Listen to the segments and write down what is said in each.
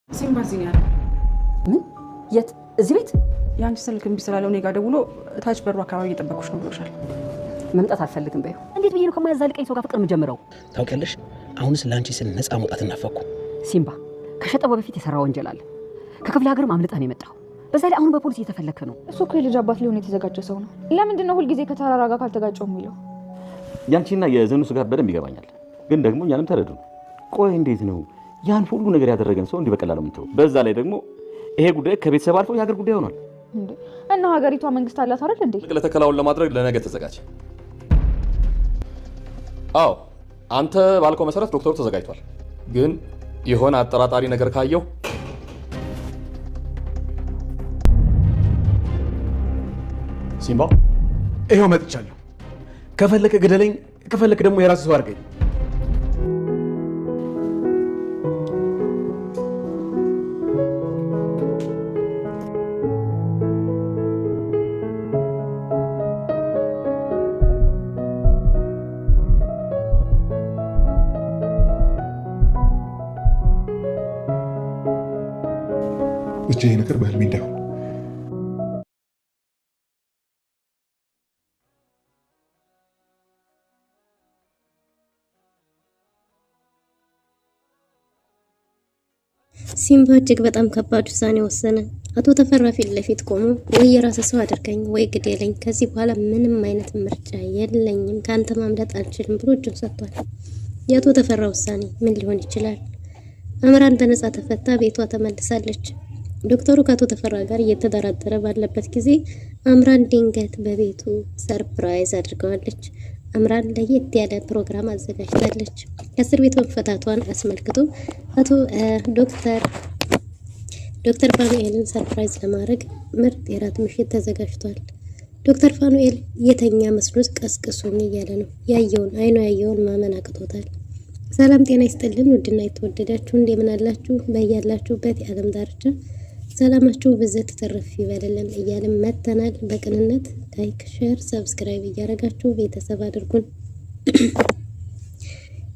ሲምባዚኛ ምን የት እዚህ ቤት ያንቺ ስልክ እምቢ ስላለው እኔ ጋር ደውሎ ታች በሩ አካባቢ እየጠበኩሽ ነው ብሎሻል። መምጣት አልፈልግም በይው። እንዴት ብዬ ነው ከማያዛልቀኝ ሰው ጋር ፍቅር የምጀምረው? ታውቂያለሽ፣ አሁንስ ላንቺ ስል ነፃ መውጣት እናፈኩ። ሲምባ ከሸጠው በፊት የሰራ ወንጀል አለ። ከክፍለ ሀገርም አምልጠህ ነው የመጣው። በዛ ላይ አሁን በፖሊስ እየተፈለክ ነው። እሱ እኮ የልጅ አባት ሊሆን የተዘጋጀ ሰው ነው። ለምንድን ነው ሁልጊዜ ከተራራ ጋር ካልተጋጨው የሚለው? ያንቺና የዘኑ ስጋት በደንብ ይገባኛል፣ ግን ደግሞ እኛንም ተረዱ። ቆይ እንዴት ነው ያን ሁሉ ነገር ያደረገን ሰው እንዲህ በቀላሉ የምትተው? በዛ ላይ ደግሞ ይሄ ጉዳይ ከቤተሰብ አልፎ የሀገር ጉዳይ ሆኗል። እና ሀገሪቷ መንግስት አላት አይደል እንዴ? ለተከላውን ለማድረግ ለነገ ተዘጋጅ። አዎ አንተ ባልከው መሰረት ዶክተሩ ተዘጋጅቷል። ግን የሆነ አጠራጣሪ ነገር ካየው ሲምባ ይሄው መጥቻለሁ። ከፈለክ ግደለኝ፣ ከፈለክ ደግሞ የራስህ ሰው አድርገኝ። ብቻ ይሄ ነገር በህልሜ እንዳይሆን። ሲምባ እጅግ በጣም ከባድ ውሳኔ ወሰነ። አቶ ተፈራ ፊት ለፊት ቆሞ ወይ የራስ ሰው አድርገኝ ወይ ግደለኝ፣ ከዚህ በኋላ ምንም አይነት ምርጫ የለኝም፣ ካንተ ማምለጥ አልችልም ብሎ እጁን ሰጥቷል። የአቶ ተፈራ ውሳኔ ምን ሊሆን ይችላል? አምራን በነጻ ተፈታ ቤቷ ተመልሳለች። ዶክተሩ ከአቶ ተፈራ ጋር እየተደራደረ ባለበት ጊዜ አምራን ድንገት በቤቱ ሰርፕራይዝ አድርገዋለች። አምራን ለየት ያለ ፕሮግራም አዘጋጅታለች። ከእስር ቤት መፈታቷን አስመልክቶ አቶ ዶክተር ፋኑኤልን ሰርፕራይዝ ለማድረግ ምርጥ የራት ምሽት ተዘጋጅቷል። ዶክተር ፋኑኤል የተኛ መስሎት ቀስቅሱኝ እያለ ነው። አይኑ ያየውን ማመን አቅቶታል። ሰላም ጤና ይስጥልን ውድና የተወደዳችሁ እንደምን አላችሁ? በያላችሁበት የዓለም ዳርቻ ሰላማችሁ ብዘት ተረፍ ይበልልን እያልን መተናል። በቅንነት ላይክ፣ ሼር፣ ሰብስክራይብ እያደረጋችሁ ቤተሰብ አድርጉን።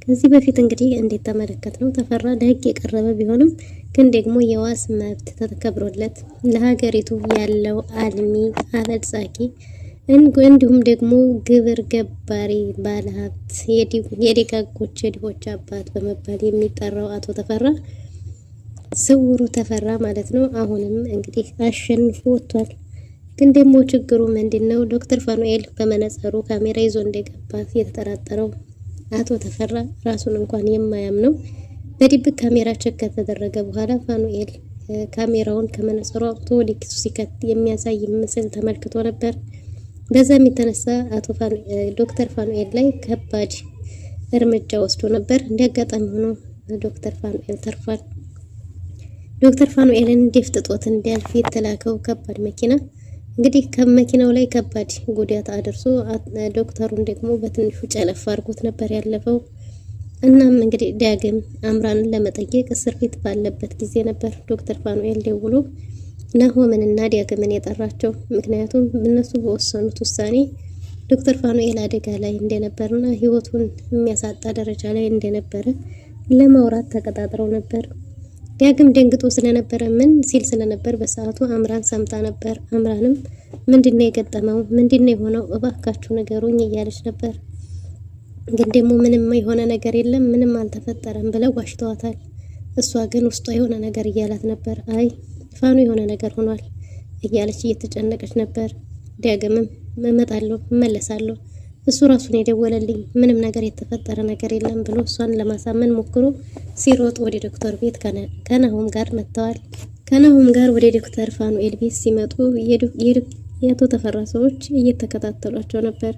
ከዚህ በፊት እንግዲህ እንዴት ተመለከትነው ተፈራ ለህግ የቀረበ ቢሆንም ግን ደግሞ የዋስ መብት ተከብሮለት ለሀገሪቱ ያለው አልሚ አበልጻጊ እንዲሁም ደግሞ ግብር ገባሪ ባለሀብት የደጋጎች የድሆች አባት በመባል የሚጠራው አቶ ተፈራ ስውሩ ተፈራ ማለት ነው። አሁንም እንግዲህ አሸንፎ ወጥቷል። ግን ደግሞ ችግሩ ምንድነው? ዶክተር ፋኑኤል በመነጽሩ ካሜራ ይዞ እንደገባ የተጠራጠረው አቶ ተፈራ ራሱን እንኳን የማያምነው በድብቅ ካሜራ ቸክ ከተደረገ በኋላ ፋኑኤል ካሜራውን ከመነጽሩ አውጥቶ ወደ ኪሱ ሲከት የሚያሳይ ምስል ተመልክቶ ነበር። በዛም የተነሳ ዶክተር ፋኑኤል ላይ ከባድ እርምጃ ወስዶ ነበር። እንዲያጋጣሚ ሆኖ ዶክተር ፋኑኤል ተርፏል። ዶክተር ፋኑኤልን ደፍጥጦት እንዲያልፍ የተላከው ከባድ መኪና እንግዲህ ከመኪናው ላይ ከባድ ጉዳት አድርሶ ዶክተሩን ደግሞ በትንሹ ጨለፍ አድርጎት ነበር ያለፈው። እናም እንግዲህ ዳግም አምራንን ለመጠየቅ እስር ቤት ባለበት ጊዜ ነበር ዶክተር ፋኑኤል ደውሎ ናሆምንና ዳግምን የጠራቸው። ምክንያቱም እነሱ በወሰኑት ውሳኔ ዶክተር ፋኑኤል አደጋ ላይ እንደነበርና ሕይወቱን የሚያሳጣ ደረጃ ላይ እንደነበረ ለማውራት ተቀጣጥረው ነበር። ዳግም ደንግጦ ስለነበረ ምን ሲል ስለነበር በሰዓቱ አምራን ሰምታ ነበር። አምራንም ምንድነው የገጠመው? ምንድነው የሆነው? እባካችሁ ነገሩኝ እያለች ነበር። ግን ደግሞ ምንም የሆነ ነገር የለም፣ ምንም አልተፈጠረም ብለው ዋሽተዋታል። እሷ ግን ውስጧ የሆነ ነገር እያላት ነበር። አይ ፋኑ የሆነ ነገር ሆኗል እያለች እየተጨነቀች ነበር። ዳግምም እመጣለሁ፣ እመለሳለሁ፣ እሱ ራሱን የደወለልኝ ምንም ነገር የተፈጠረ ነገር የለም ብሎ እሷን ለማሳመን ሞክሮ ሲሮጥ ወደ ዶክተር ቤት ከናሆም ጋር መጥተዋል። ከናሆም ጋር ወደ ዶክተር ፋኑኤል ቤት ሲመጡ የአቶ ተፈራ ሰዎች እየተከታተሏቸው ነበር።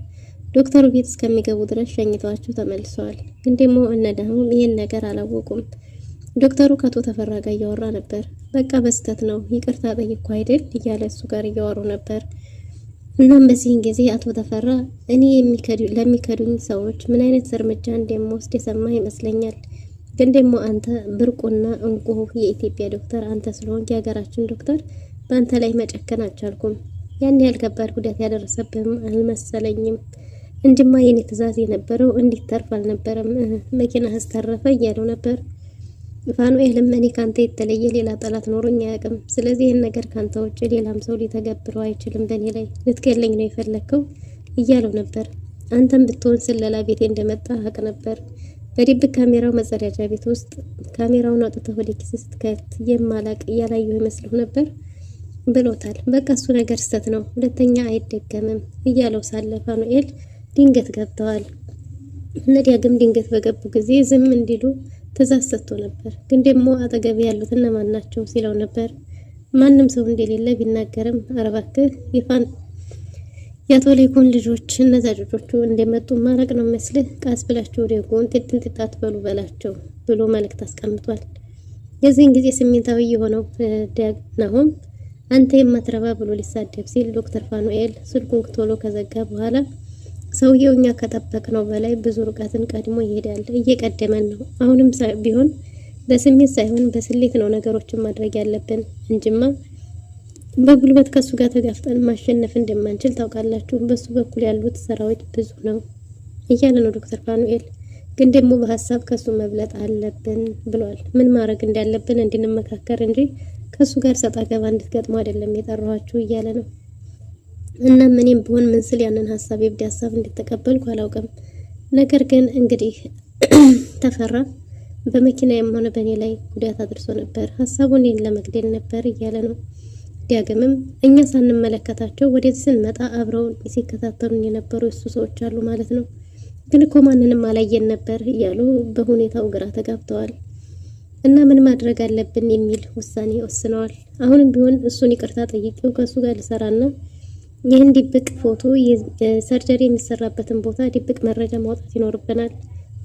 ዶክተሩ ቤት እስከሚገቡ ድረስ ሸኝተዋቸው ተመልሰዋል። ግን ደግሞ እነ ናሆም ይህን ነገር አላወቁም። ዶክተሩ ከአቶ ተፈራ ጋር እያወራ ነበር። በቃ በስተት ነው ይቅርታ ጠይቁ አይደል እያለ እሱ ጋር እያወሩ ነበር። እናም በዚህን ጊዜ አቶ ተፈራ እኔ ለሚከዱኝ ሰዎች ምን አይነት እርምጃ እንደምወስድ የሰማ ይመስለኛል። ግን ደግሞ አንተ ብርቁና እንቁ የኢትዮጵያ ዶክተር አንተ ስለሆንክ የሀገራችን ዶክተር በአንተ ላይ መጨከን አልቻልኩም። ያን ያህል ከባድ ጉዳት ያደረሰብህም አልመሰለኝም። እንጅማ የኔ ትእዛዝ የነበረው እንዲተርፍ አልነበረም። መኪና አስተረፈ እያለው ነበር። ፋኑኤልም እኔ ካንተ የተለየ ሌላ ጠላት ኖሮኝ አያውቅም። ስለዚህ ይህን ነገር ካንተ ውጭ ሌላም ሰው ሊተገብረው አይችልም። በእኔ ላይ ልትገለኝ ነው የፈለግከው እያለው ነበር። አንተም ብትሆን ስለላ ቤቴ እንደመጣ አውቅ ነበር። በድብቅ ካሜራው መጸዳጃ ቤት ውስጥ ካሜራውን አውጥተህ ወደ ኪስ ስትከት የማላቅ እያላየሁ ይመስልህ ነበር ብሎታል። በቃ እሱ ነገር ስተት ነው፣ ሁለተኛ አይደገምም እያለው ሳለ ፋኑኤል ድንገት ገብተዋል። ዳግም ድንገት በገቡ ጊዜ ዝም እንዲሉ ትእዛዝ ሰጥቶ ነበር። ግን ደግሞ አጠገብ ያሉት እነማን ናቸው ሲለው ነበር። ማንም ሰው እንደሌለ ቢናገርም አረባክህ የአቶ ሌኩን ልጆች እነዛ ልጆቹ እንደመጡ ማረቅ ነው መስልህ፣ ቃስ ብላችሁ ወደ ጎን ጥጥጣት በሉ በላቸው ብሎ መልእክት አስቀምጧል። የዚህን ጊዜ ስሜታዊ የሆነው ናሆም አንተ የማትረባ ብሎ ሊሳደብ ሲል ዶክተር ፋኑኤል ስልኩን ቶሎ ከዘጋ በኋላ ሰውየው እኛ ከጠበቅነው በላይ ብዙ ርቀትን ቀድሞ ይሄዳል፣ እየቀደመን ነው። አሁንም ቢሆን በስሜት ሳይሆን በስሌት ነው ነገሮችን ማድረግ ያለብን እንጂማ በጉልበት ከሱ ጋር ተጋፍጠን ማሸነፍ እንደማንችል ታውቃላችሁ። በሱ በኩል ያሉት ሰራዊት ብዙ ነው እያለ ነው ዶክተር ፋኑኤል። ግን ደግሞ በሐሳብ ከሱ መብለጥ አለብን ብሏል። ምን ማድረግ እንዳለብን እንድንመካከር እንጂ ከሱ ጋር ሰጣ ገባ እንድትገጥሙ አይደለም የጠራኋችሁ እያለ ነው። እና እኔም ቢሆን ምን ስል ያንን ሐሳብ የብድ ሐሳብ እንድትቀበልኩ አላውቅም። ነገር ግን እንግዲህ ተፈራ በመኪናዬም ሆነ በእኔ ላይ ጉዳት አድርሶ ነበር። ሐሳቡን እኔን ለመግደል ነበር እያለ ነው። ዳግምም እኛ ሳንመለከታቸው ወደዚህ ስንመጣ አብረውን ሲከታተሉን የነበሩ እሱ ሰዎች አሉ ማለት ነው። ግን እኮ ማንንም አላየን ነበር እያሉ በሁኔታው ግራ ተጋብተዋል። እና ምን ማድረግ አለብን የሚል ውሳኔ ወስነዋል። አሁንም ቢሆን እሱን ይቅርታ ጠይቄው ከሱ ጋር ልሰራና ይህን ድብቅ ፎቶ የሰርጀሪ የሚሰራበትን ቦታ ድብቅ መረጃ ማውጣት ይኖርብናል።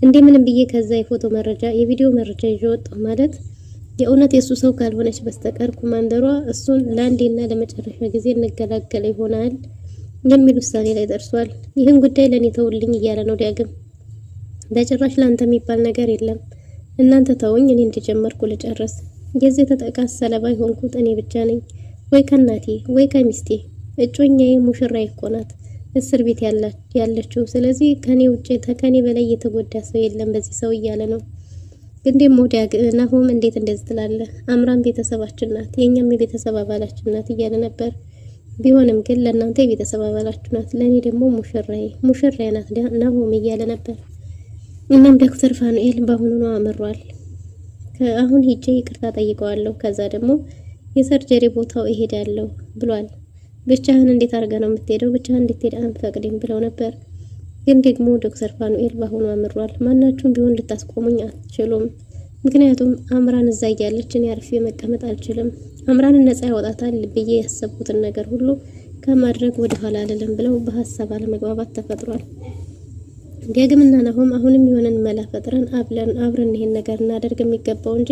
እንደምንም ብዬ ከዛ የፎቶ መረጃ የቪዲዮ መረጃ ይዤ ወጣሁ ማለት የእውነት የሱ ሰው ካልሆነች በስተቀር ኮማንደሯ እሱን ለአንዴና ለመጨረሻ ጊዜ እንገላገለ ይሆናል የሚል ውሳኔ ላይ ደርሷል። ይህን ጉዳይ ለኔ ተውልኝ እያለ ነው ዳግም። በጭራሽ ላንተ የሚባል ነገር የለም፣ እናንተ ተውኝ፣ እኔ እንደጀመርኩ ልጨርስ። የዚህ ተጠቃስ ሰለባ የሆንኩት እኔ ብቻ ነኝ፣ ወይ ከናቴ ወይ ከሚስቴ። እጮኛዬ ሙሽራዬ እኮ ናት እስር ቤት ያለችው። ስለዚህ ከኔ ውጪ ከኔ በላይ የተጎዳ ሰው የለም በዚህ ሰው እያለ ነው። ግን ደግሞ ናሆም እንዴት እንደዚህ ትላለህ? አምራን ቤተሰባችን ናት፣ የኛም የቤተሰብ አባላችን ናት እያለ ነበር። ቢሆንም ግን ለእናንተ የቤተሰብ አባላችሁ ናት፣ ለእኔ ደግሞ ሙሽራዬ ናት ናሆም እያለ ነበር። እናም ዶክተር ፋኑኤል በአሁኑ ነው አምሯል። አሁን ሂጄ ይቅርታ ጠይቀዋለሁ፣ ከዛ ደግሞ የሰርጀሪ ቦታው እሄዳለሁ ብሏል። ብቻህን እንዴት አድርገህ ነው የምትሄደው? ብቻህን እንድትሄድ አንፈቅድም ብለው ነበር። ግን ደግሞ ዶክተር ፋኑኤል በአሁኑ አምሯል። ማናችሁም ቢሆን ልታስቆሙኝ አትችሉም፣ ምክንያቱም አምራን እዛ እያለች እኔ አርፌ መቀመጥ አልችልም። አምራንን ነፃ ያወጣታል ብዬ ያሰብኩትን ነገር ሁሉ ከማድረግ ወደ ኋላ አልልም ብለው በሀሳብ አለመግባባት ተፈጥሯል። ዳግምና ናሆም አሁንም የሆነን መላ ፈጥረን አብረን ይሄን ነገር እናደርግ የሚገባው እንጂ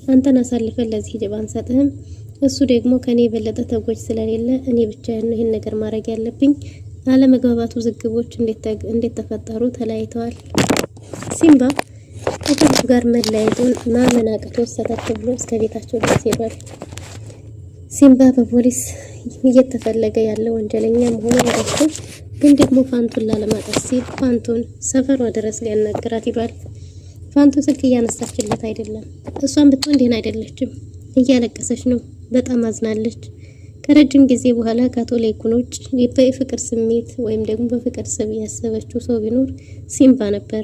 አንተን አሳልፈን ለዚህ ጅብ አንሰጥህም። እሱ ደግሞ ከኔ የበለጠ ተጎጅ ስለሌለ እኔ ብቻ ይሄን ነገር ማድረግ ያለብኝ። አለመግባባቱ ዝግቦች እንዴት ተፈጠሩ? ተለያይተዋል። ሲምባ ከፖሊሱ ጋር መለያየቱን ማመን አቅቶት ሰተት ብሎ እስከ ቤታቸው ድረስ ሄዷል። ሲምባ በፖሊስ እየተፈለገ ያለ ወንጀለኛ መሆኑን ረስቶ ግን ደግሞ ፋንቱን ላለማጣት ሲል ፋንቱን ሰፈሯ ድረስ ሊያናግራት ሄዷል። ፋንቱ ስልክ እያነሳችለት አይደለም። እሷን ብትሆን ደህና አይደለችም፣ እያለቀሰች ነው። በጣም አዝናለች። ከረጅም ጊዜ በኋላ ከአቶ ሌኩን ውጭ በፍቅር ስሜት ወይም ደግሞ በፍቅር ስም ያሰበችው ሰው ቢኖር ሲምባ ነበር።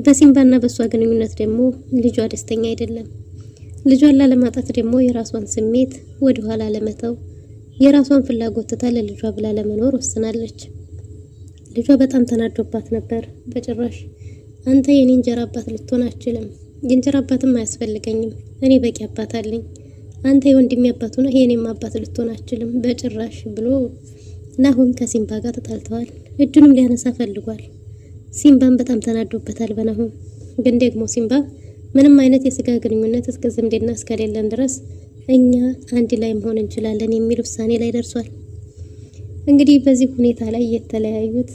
በሲምባና በሷ ግንኙነት ደግሞ ልጇ ደስተኛ አይደለም። ልጇን ላለማጣት ደግሞ የራሷን ስሜት ወደ ኋላ ለመተው የራሷን ፍላጎት ትታ ለልጇ ብላ ለመኖር ወስናለች። ልጇ በጣም ተናዶባት ነበር። በጭራሽ አንተ የኔ እንጀራ አባት ልትሆን አትችልም፣ የእንጀራ አባትም አያስፈልገኝም፣ እኔ በቂ አባት አለኝ። አንተ የወንድሜ አባት ሆነ የኔም አባት ልትሆን አትችልም በጭራሽ ብሎ ናሆም ከሲምባ ጋር ተጣልተዋል። እጁንም ሊያነሳ ፈልጓል። ሲምባን በጣም ተናዶበታል በናሆም። ግን ደግሞ ሲምባ ምንም አይነት የስጋ ግንኙነት እስከ ዝምድና እስከሌለን ድረስ እኛ አንድ ላይ መሆን እንችላለን የሚል ውሳኔ ላይ ደርሷል። እንግዲህ በዚህ ሁኔታ ላይ የተለያዩት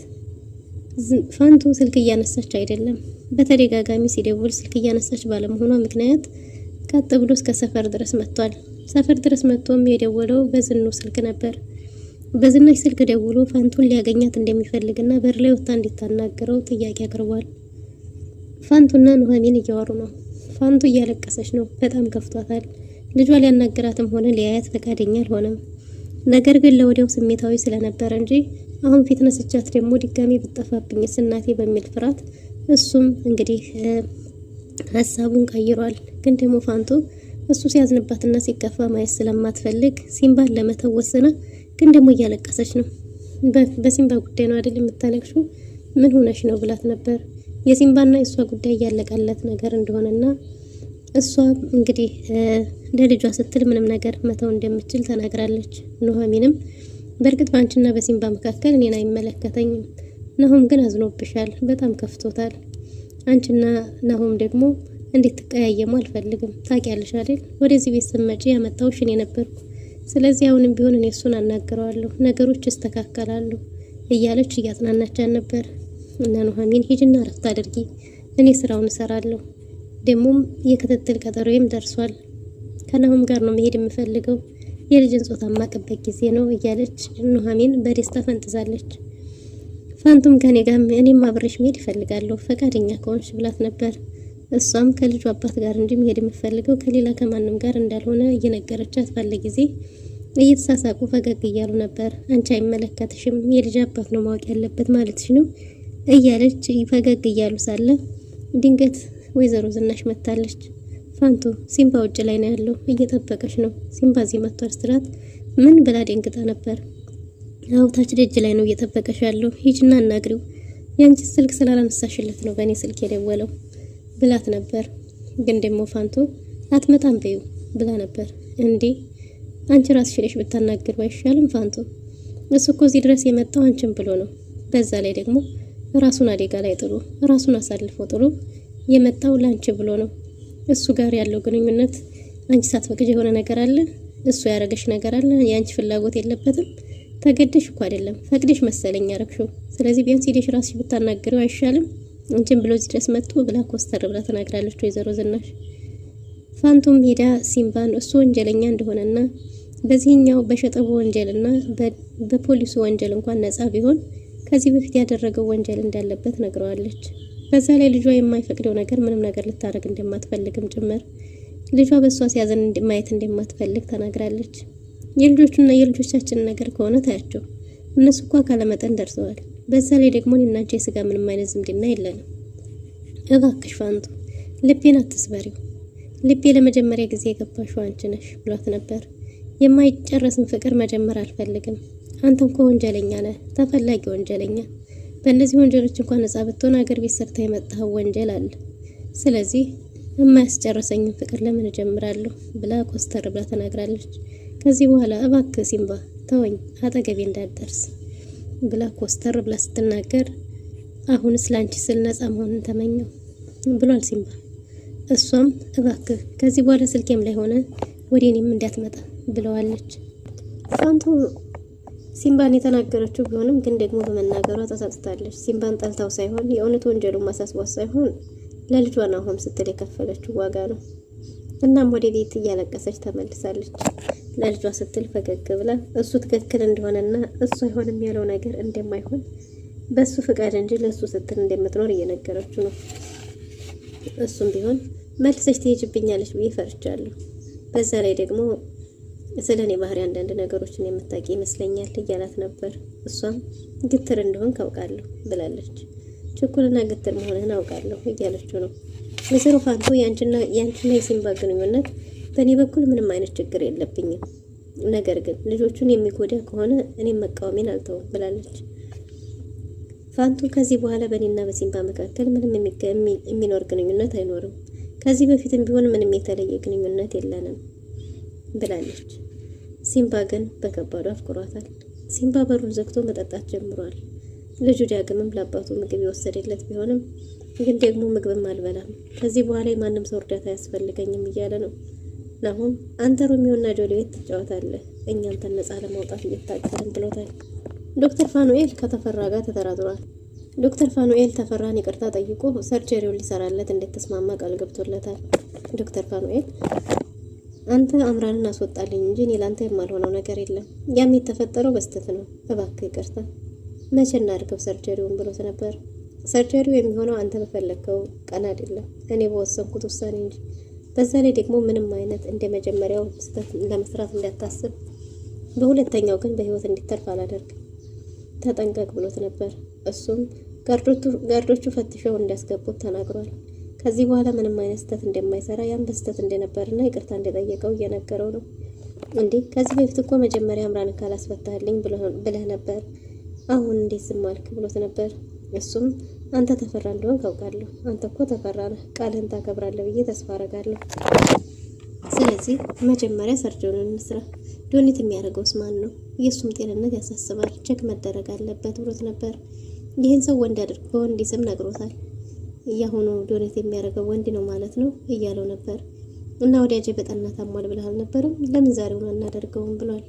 ፋንቱ ስልክ እያነሳች አይደለም። በተደጋጋሚ ሲደውል ስልክ እያነሳች ባለመሆኗ ምክንያት ቀጥ ብሎ እስከ ሰፈር ድረስ መጥቷል። ሰፈር ድረስ መጥቶም የደወለው በዝኑ ስልክ ነበር። በዝናሽ ስልክ ደውሎ ፋንቱን ሊያገኛት እንደሚፈልግና በር ላይ ወጣ እንድታናገረው ጥያቄ አቅርቧል። ፋንቱና ኑሐሚን እያወሩ ነው። ፋንቱ እያለቀሰች ነው። በጣም ከፍቷታል። ልጇ ሊያናግራትም ሆነ ሊያያት ፈቃደኛ አልሆነም። ነገር ግን ለወዲያው ስሜታዊ ስለነበረ እንጂ አሁን ፊት ነስቻት ደግሞ ድጋሚ ብጠፋብኝስ እናቴ በሚል ፍርሃት እሱም እንግዲህ ሀሳቡን ቀይሯል። ግን ደግሞ ፋንቱ እሱ ሲያዝንባትና ሲከፋ ማየት ስለማትፈልግ ሲምባን ለመተው ወሰና፣ ግን ደግሞ እያለቀሰች ነው። በሲምባ ጉዳይ ነው አይደል የምታለቅሽው? ምን ሆነሽ ነው ብላት ነበር። የሲምባና የእሷ ጉዳይ እያለቀለት ነገር እንደሆነና እሷ እንግዲህ ለልጇ ስትል ምንም ነገር መተው እንደምትችል ተናግራለች። ኑሐሚንም በእርግጥ ባንቺና በሲምባ መካከል እኔን አይመለከተኝም፣ ናሆም ግን አዝኖብሻል፣ በጣም ከፍቶታል። አንቺና ናሆም ደግሞ እንድትቀያየሙ አልፈልግም። ታውቂያለሽ አይደል? ወደዚህ ቤት ስትመጪ ያመጣሁሽ እኔ ነበርኩ። ስለዚህ አሁንም ቢሆን እኔ እሱን አናግረዋለሁ፣ ነገሮች ይስተካከላሉ እያለች እያጽናናቻት ነበር። እና ኑሐሚን ሂጂና እረፍት አድርጊ፣ እኔ ስራውን እሰራለሁ፣ ደግሞም የክትትል ቀጠሮዬም ደርሷል። ከናሆም ጋር ነው መሄድ የምፈልገው፣ የልጅን ጾታ ማቀበት ጊዜ ነው እያለች ኑሐሚን በደስታ ፈንጥዛለች። ፋንቱም ከኔ ጋር እኔም አብሬሽ መሄድ እፈልጋለሁ ፈቃደኛ ከሆንሽ ብላት ነበር። እሷም ከልጁ አባት ጋር እንጂ መሄድ የምፈልገው ከሌላ ከማንም ጋር እንዳልሆነ እየነገረቻት ባለ ጊዜ እየተሳሳቁ ፈገግ እያሉ ነበር። አንቺ አይመለከትሽም፣ የልጅ አባት ነው ማወቅ ያለበት ማለትሽ ነው እያለች ፈገግ እያሉ ሳለ ድንገት ወይዘሮ ዝናሽ መታለች። ፋንቱ ሲምባ ውጭ ላይ ነው ያለው፣ እየጠበቀሽ ነው። ሲምባ እዚህ መጥቷል ስትላት ምን ብላ ደንግጣ ነበር። አውታች ደጅ ላይ ነው እየጠበቀሽ ያለው፣ ሂጂና አናግሪው፣ ያንቺ ስልክ ስላላነሳሽለት ነው በእኔ ስልክ የደወለው ብላት ነበር። ግን ደግሞ ፋንቱ አትመጣም በይው ብላ ነበር። እንዴ አንቺ ራስሽ ሄደሽ ብታናግሪው አይሻልም ፋንቱ? እሱ እኮ እዚህ ድረስ የመጣው አንቺን ብሎ ነው። በዛ ላይ ደግሞ ራሱን አደጋ ላይ ጥሎ ራሱን አሳልፎ ጥሎ የመጣው ላንቺ ብሎ ነው። እሱ ጋር ያለው ግንኙነት አንቺ ሳትፈቅጂ የሆነ ነገር አለ፣ እሱ ያረገሽ ነገር አለ። የአንቺ ፍላጎት የለበትም። ተገደሽ እኮ አይደለም ፈቅደሽ መሰለኝ ያረግሽው። ስለዚህ ቢያንስ ሄደሽ ራስሽ ብታናግሪው አይሻልም? አንቺን ብሎ እዚህ ድረስ መጥቶ ብላ ኮስተር ብላ ተናግራለች ወይዘሮ ዝናሽ። ፋንቱም ሄዳ ሲምባን እሱ ወንጀለኛ እንደሆነና በዚህኛው በሸጠቡ ወንጀልና በፖሊሱ ወንጀል እንኳን ነፃ ቢሆን ከዚህ በፊት ያደረገው ወንጀል እንዳለበት ነግረዋለች። በዛ ላይ ልጇ የማይፈቅደው ነገር ምንም ነገር ልታረግ እንደማትፈልግም ጭምር ልጇ በሷ ሲያዘን ማየት እንደማትፈልግ ተናግራለች። የልጆቹና የልጆቻችን ነገር ከሆነ ታያቸው፣ እነሱ እኮ ካለመጠን ደርሰዋል። በዛ ላይ ደግሞ እኔና አንቺ የስጋ ምንም አይነት ዝምድና የለንም። እባክሽ ፋንቱ ልቤን አትስበሪው፣ ልቤ ለመጀመሪያ ጊዜ የገባሽው አንቺ ነሽ ብሏት ነበር። የማይጨረስን ፍቅር መጀመር አልፈልግም። አንተ እንኳ ወንጀለኛ ነህ፣ ተፈላጊ ወንጀለኛ። በእነዚህ ወንጀሎች እንኳን ነፃ ብትሆን አገር ቤት ሰርታ የመጣው ወንጀል አለ። ስለዚህ የማያስጨርሰኝን ፍቅር ለምን እጀምራለሁ ብላ ኮስተር ብላ ተናግራለች። ከዚህ በኋላ እባክህ ሲምባ ተወኝ፣ አጠገቤ እንዳትደርስ ብላ ኮስተር ብላ ስትናገር አሁንስ ላንቺ ስል ነፃ መሆንን ተመኘው ብሏል ሲምባ። እሷም እባክህ ከዚህ በኋላ ስልኬም ላይ ሆነ ወደ እኔም እንዳትመጣ ብለዋለች። ፋንቱ ሲምባን የተናገረችው ቢሆንም ግን ደግሞ በመናገሯ ተሳስታለች። ሲምባን ጠልታው ሳይሆን የእውነት ወንጀሉን ማሳስቧት ሳይሆን ለልጇ ናሆም ስትል የከፈለችው ዋጋ ነው። እናም ወደ ቤት እያለቀሰች ተመልሳለች። ለልጇ ስትል ፈገግ ብላ እሱ ትክክል እንደሆነና እሱ አይሆንም ያለው ነገር እንደማይሆን በሱ ፍቃድ እንጂ ለሱ ስትል እንደምትኖር እየነገረችው ነው። እሱም ቢሆን መልሰሽ ትሄጂብኛለሽ ብዬ ፈርቻለሁ። በዛ ላይ ደግሞ ስለኔ ባህሪ አንዳንድ ነገሮችን የምታውቂ ይመስለኛል እያላት ነበር። እሷም ግትር እንደሆን ካውቃለሁ ብላለች። ችኩልና ግትር መሆንህን አውቃለሁ እያለችው ነው። ወይዘሮ ፋንቱ ያንቺና የሲምባ ግንኙነት በእኔ በኩል ምንም አይነት ችግር የለብኝም፣ ነገር ግን ልጆቹን የሚጎዳ ከሆነ እኔም መቃወሜን አልተውም ብላለች። ፋንቱ ከዚህ በኋላ በእኔና በሲምባ መካከል ምንም የሚኖር ግንኙነት አይኖርም፣ ከዚህ በፊትም ቢሆን ምንም የተለየ ግንኙነት የለንም ብላለች። ሲምባ ግን በከባዱ አፍቅሯታል። ሲምባ በሩን ዘግቶ መጠጣት ጀምሯል። ልጁ ዳግምም ለአባቱ ምግብ የወሰደለት ቢሆንም ግን ደግሞ ምግብም አልበላም፣ ከዚህ በኋላ የማንም ሰው እርዳታ አያስፈልገኝም እያለ ነው። ናሆም አንተ ሮሚዮና ጆሊየት ትጫወታለህ፣ እኛ አንተን ነፃ ለማውጣት እየታገልን ብሎታል። ዶክተር ፋኑኤል ከተፈራ ጋር ተደራድሯል። ዶክተር ፋኑኤል ተፈራን ይቅርታ ጠይቆ ሰርጀሪውን ሊሰራለት እንደተስማማ ቃል ገብቶለታል። ዶክተር ፋኑኤል አንተ አምራንን አስወጣልኝ እንጂ እኔ ላንተ የማልሆነው ነገር የለም፣ ያም የተፈጠረው በስተት ነው፣ እባክህ ይቅርታ፣ መቼ እናድርገው ሰርጀሪውን ብሎት ነበር። ሰርጀሪው የሚሆነው አንተ በፈለከው ቀን አይደለም፣ እኔ በወሰንኩት ውሳኔ እንጂ። በዛ ላይ ደግሞ ምንም አይነት እንደ መጀመሪያው ስህተት ለመስራት እንዳታስብ። በሁለተኛው ግን በህይወት እንዲተርፍ አላደርግም፣ ተጠንቀቅ ብሎት ነበር። እሱም ጋርዶቹ ፈትሸው እንዲያስገቡት ተናግሯል። ከዚህ በኋላ ምንም አይነት ስህተት እንደማይሰራ ያን በስህተት እንደነበርና ይቅርታ እንደጠየቀው እየነገረው ነው። እንዴ ከዚህ በፊት እኮ መጀመሪያ አምራን ካላስፈታህልኝ ብለህ ነበር፣ አሁን እንዴት ዝም አልክ ብሎት ነበር። እሱም አንተ ተፈራ እንደሆን ካውቃለሁ፣ አንተ እኮ ተፈራ ነህ፣ ቃልህን ታከብራለህ ብዬ ተስፋ አደርጋለሁ። ስለዚህ መጀመሪያ ሰርጀሪውን እንስራ። ዶኔት የሚያደርገውስ ማን ነው? የእሱም ጤንነት ያሳስባል፣ ቼክ መደረግ አለበት ብሎት ነበር። ይህን ሰው ወንድ አድርጎ በወንድ ስም ነግሮታል። እያሁኑ ዶኔት የሚያደርገው ወንድ ነው ማለት ነው እያለው ነበር። እና ወዲያጄ በጠና ታሟል ብለህ አልነበረም? ለምን ዛሬውን አናደርገውም ብሏል።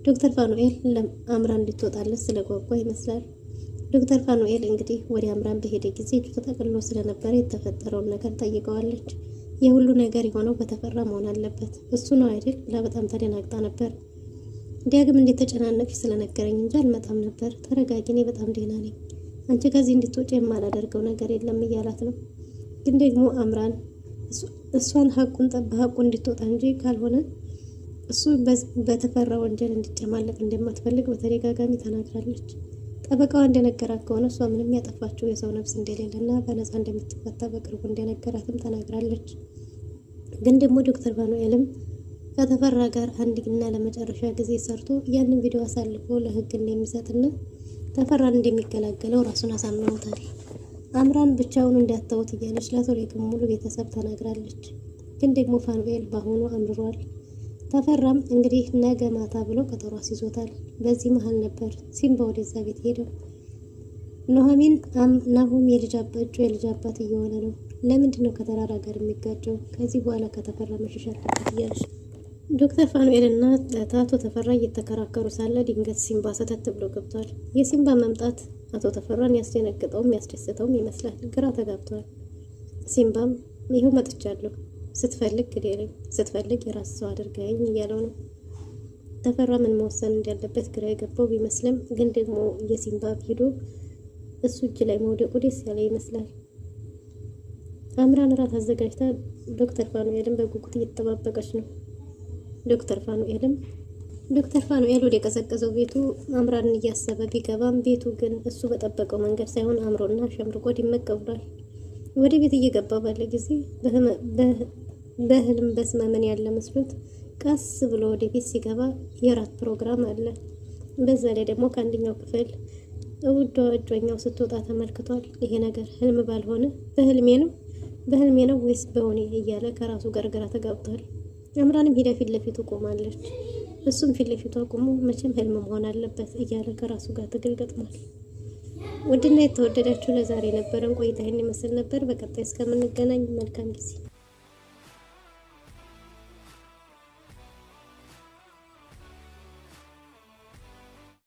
ዶክተር ፋኑኤል ለአምራን እንድትወጣለት ስለጓጓ ይመስላል። ዶክተር ፋኑኤል እንግዲህ ወደ አምራን በሄደ ጊዜ እጁ ተጠቅልሎ ስለነበረ የተፈጠረውን ነገር ጠይቀዋለች። የሁሉ ነገር የሆነው በተፈራ መሆን አለበት እሱ ነው አይደል ብላ በጣም ተደናግጣ ነበር። ዲያግም እንዴት ተጨናነቅሽ ስለነገረኝ እንጂ አልመጣም ነበር። ተረጋጊ፣ እኔ በጣም ደህና ነኝ። አንቺ ከዚህ እንድትወጪ የማላደርገው ነገር የለም እያላት ነው። ግን ደግሞ አምራን እሷን በሀቁ እንድትወጣ እንጂ ካልሆነ እሱ በተፈራ ወንጀል እንዲጨማለቅ እንደማትፈልግ በተደጋጋሚ ተናግራለች። ጠበቃዋ እንደነገራት ከሆነ እሷ ምንም ያጠፋችው የሰው ነፍስ እንደሌለና በነፃ እንደምትፈታ በቅርቡ እንደነገራትም ተናግራለች። ግን ደግሞ ዶክተር ፋኑኤልም ከተፈራ ጋር አንድና ለመጨረሻ ጊዜ ሰርቶ ያንን ቪዲዮ አሳልፎ ለህግ እንደሚሰጥና ተፈራን እንደሚገላገለው ራሱን አሳምኖታል። አምራን ብቻውን እንዳታወት እያለች ለቶሌክም ሙሉ ቤተሰብ ተናግራለች። ግን ደግሞ ፋኑኤል በአሁኑ አምርሯል። ተፈራም እንግዲህ ነገ ማታ ብሎ ቀጠሮ አስይዞታል። በዚህ መሀል ነበር ሲምባ ወደዛ ቤት ሄደው። ናሁም የልጅ አባት እየሆነ ነው። ለምንድን ነው ከተራራ ጋር የሚጋጨው? ከዚህ በኋላ ከተፈራ መሸሽ አለበት እያለች ዶክተር ፋኑኤል እና አቶ ተፈራ እየተከራከሩ ሳለ ድንገት ሲምባ ሰተት ብሎ ገብቷል። የሲምባ መምጣት አቶ ተፈራን ያስደነግጠውም ያስደስተውም ይመስላል። ግራ ተጋብቷል። ሲምባም ይኸው መጥቻለሁ፣ ስትፈልግ ግዴለኝ፣ ስትፈልግ የራስ ሰው አድርገኝ እያለው ነው። ተፈራ ምን መወሰን እንዳለበት ግራ የገባው ቢመስልም ግን ደግሞ የሲምባ ሄዶ እሱ እጅ ላይ መውደቁ ደስ ያለ ይመስላል። አምራን ራት አዘጋጅታ ዶክተር ፋኑኤልን በጉጉት እየተጠባበቀች ነው። ዶክተር ፋኑኤል ወደ ቀዘቀዘው ቤቱ አምራንን እያሰበ ቢገባም ቤቱ ግን እሱ በጠበቀው መንገድ ሳይሆን አምሮና ሸምርቆ ድምቅ ብሏል። ወደ ቤት እየገባ ባለ ጊዜ በህልም በስመመን ያለ መስሎት ቀስ ብሎ ወደ ቤት ሲገባ የራት ፕሮግራም አለ። በዛ ላይ ደግሞ ከአንደኛው ክፍል ውዷ እጮኛው ስትወጣ ተመልክቷል። ይሄ ነገር ህልም ባልሆነ በህልሜ ነው ወይስ በሆነ እያለ ከራሱ ጋር ግራ ተጋብቷል። አምራንም ሂዳ ፊት ለፊቱ ቆማለች። እሱም ፊት ለፊቱ አቁሞ መቼም ህልም መሆን አለበት እያለ ከራሱ ጋር ትግል ገጥሟል። ውድና የተወደዳችሁ ለዛሬ ነበረን ቆይታ ይህን ይመስል ነበር። በቀጣይ እስከምንገናኝ መልካም ጊዜ